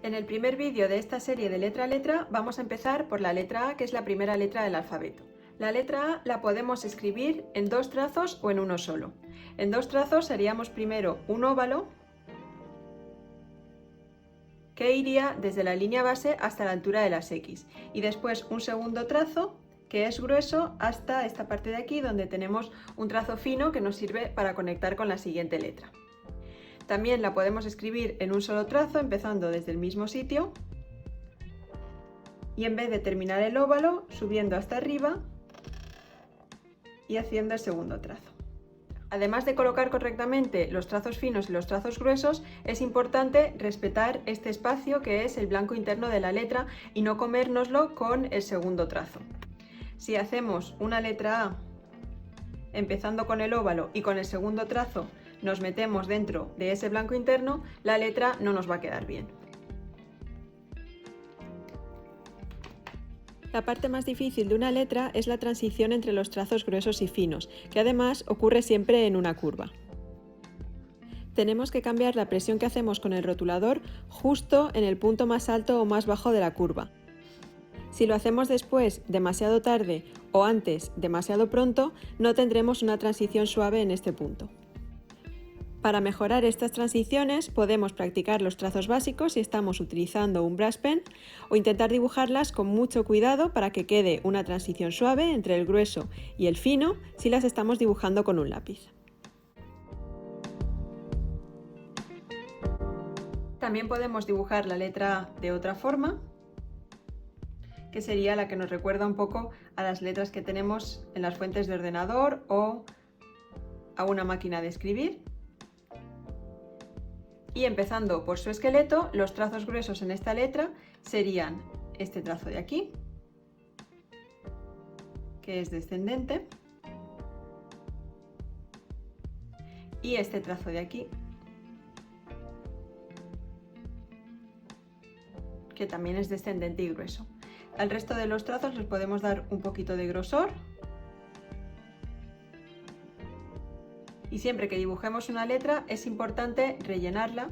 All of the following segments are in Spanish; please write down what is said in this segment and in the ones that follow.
En el primer vídeo de esta serie de letra a letra vamos a empezar por la letra A, que es la primera letra del alfabeto. La letra A la podemos escribir en dos trazos o en uno solo. En dos trazos haríamos primero un óvalo que iría desde la línea base hasta la altura de las X y después un segundo trazo que es grueso hasta esta parte de aquí donde tenemos un trazo fino que nos sirve para conectar con la siguiente letra. También la podemos escribir en un solo trazo empezando desde el mismo sitio y en vez de terminar el óvalo subiendo hasta arriba y haciendo el segundo trazo. Además de colocar correctamente los trazos finos y los trazos gruesos, es importante respetar este espacio que es el blanco interno de la letra y no comérnoslo con el segundo trazo. Si hacemos una letra A empezando con el óvalo y con el segundo trazo nos metemos dentro de ese blanco interno, la letra no nos va a quedar bien. La parte más difícil de una letra es la transición entre los trazos gruesos y finos, que además ocurre siempre en una curva. Tenemos que cambiar la presión que hacemos con el rotulador justo en el punto más alto o más bajo de la curva. Si lo hacemos después, demasiado tarde, o antes, demasiado pronto, no tendremos una transición suave en este punto. Para mejorar estas transiciones podemos practicar los trazos básicos si estamos utilizando un brush pen o intentar dibujarlas con mucho cuidado para que quede una transición suave entre el grueso y el fino si las estamos dibujando con un lápiz. También podemos dibujar la letra A de otra forma, que sería la que nos recuerda un poco a las letras que tenemos en las fuentes de ordenador o a una máquina de escribir. Y empezando por su esqueleto, los trazos gruesos en esta letra serían este trazo de aquí, que es descendente, y este trazo de aquí, que también es descendente y grueso. Al resto de los trazos les podemos dar un poquito de grosor. Y siempre que dibujemos una letra es importante rellenarla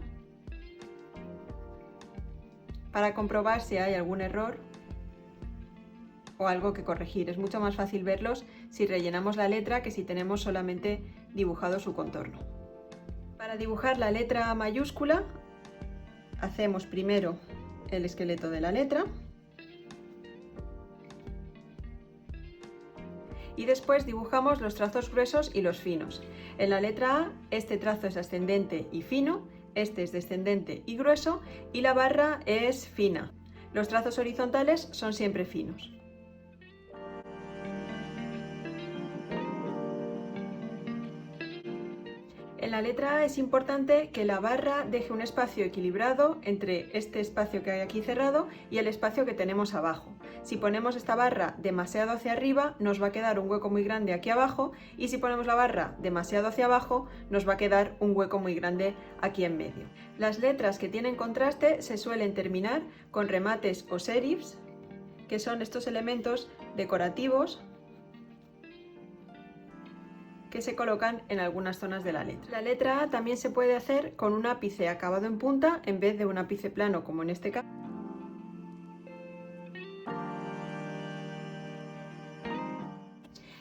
para comprobar si hay algún error o algo que corregir. Es mucho más fácil verlos si rellenamos la letra que si tenemos solamente dibujado su contorno. Para dibujar la letra A mayúscula hacemos primero el esqueleto de la letra y después dibujamos los trazos gruesos y los finos. En la letra A este trazo es ascendente y fino, este es descendente y grueso y la barra es fina. Los trazos horizontales son siempre finos. En la letra A es importante que la barra deje un espacio equilibrado entre este espacio que hay aquí cerrado y el espacio que tenemos abajo. Si ponemos esta barra demasiado hacia arriba nos va a quedar un hueco muy grande aquí abajo y si ponemos la barra demasiado hacia abajo nos va a quedar un hueco muy grande aquí en medio. Las letras que tienen contraste se suelen terminar con remates o serifs, que son estos elementos decorativos que se colocan en algunas zonas de la letra. La letra A también se puede hacer con un ápice acabado en punta en vez de un ápice plano como en este caso.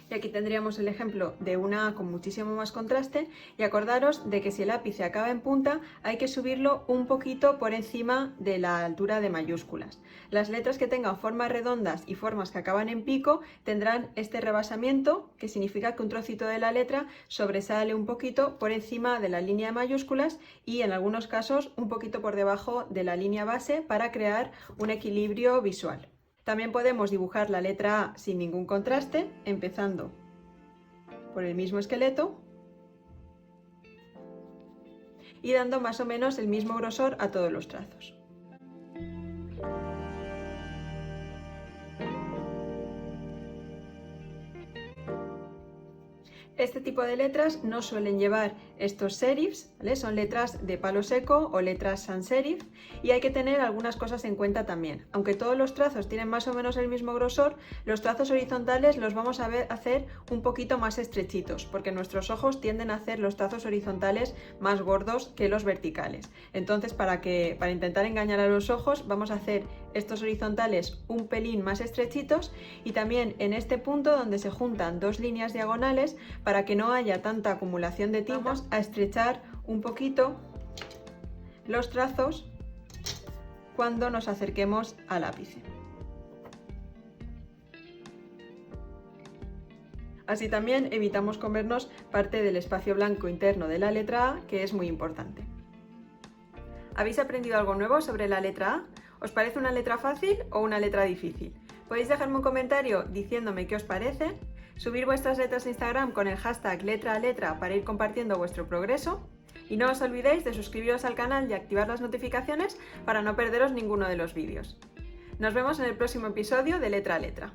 Y aquí tendríamos el ejemplo de una A con muchísimo más contraste y acordaros de que si el ápice acaba en punta hay que subirlo un poquito por encima de la altura de mayúsculas. Las letras que tengan formas redondas y formas que acaban en pico tendrán este rebasamiento, que significa que un trocito de la letra sobresale un poquito por encima de la línea de mayúsculas y en algunos casos un poquito por debajo de la línea base para crear un equilibrio visual. También podemos dibujar la letra A sin ningún contraste, empezando por el mismo esqueleto y dando más o menos el mismo grosor a todos los trazos. Este tipo de letras no suelen llevar estos serifs, ¿vale? Son letras de palo seco o letras sans serif, y hay que tener algunas cosas en cuenta también. Aunque todos los trazos tienen más o menos el mismo grosor, los trazos horizontales los vamos a hacer un poquito más estrechitos, porque nuestros ojos tienden a hacer los trazos horizontales más gordos que los verticales. Entonces, para intentar engañar a los ojos, vamos a hacer estos horizontales un pelín más estrechitos, y también en este punto donde se juntan dos líneas diagonales, para que no haya tanta acumulación de tinta, vamos a estrechar un poquito los trazos cuando nos acerquemos al ápice. Así también evitamos comernos parte del espacio blanco interno de la letra A, que es muy importante. ¿Habéis aprendido algo nuevo sobre la letra A? ¿Os parece una letra fácil o una letra difícil? Podéis dejarme un comentario diciéndome qué os parece, subir vuestras letras a Instagram con el hashtag letra para ir compartiendo vuestro progreso, y no os olvidéis de suscribiros al canal y activar las notificaciones para no perderos ninguno de los vídeos. Nos vemos en el próximo episodio de Letra a Letra.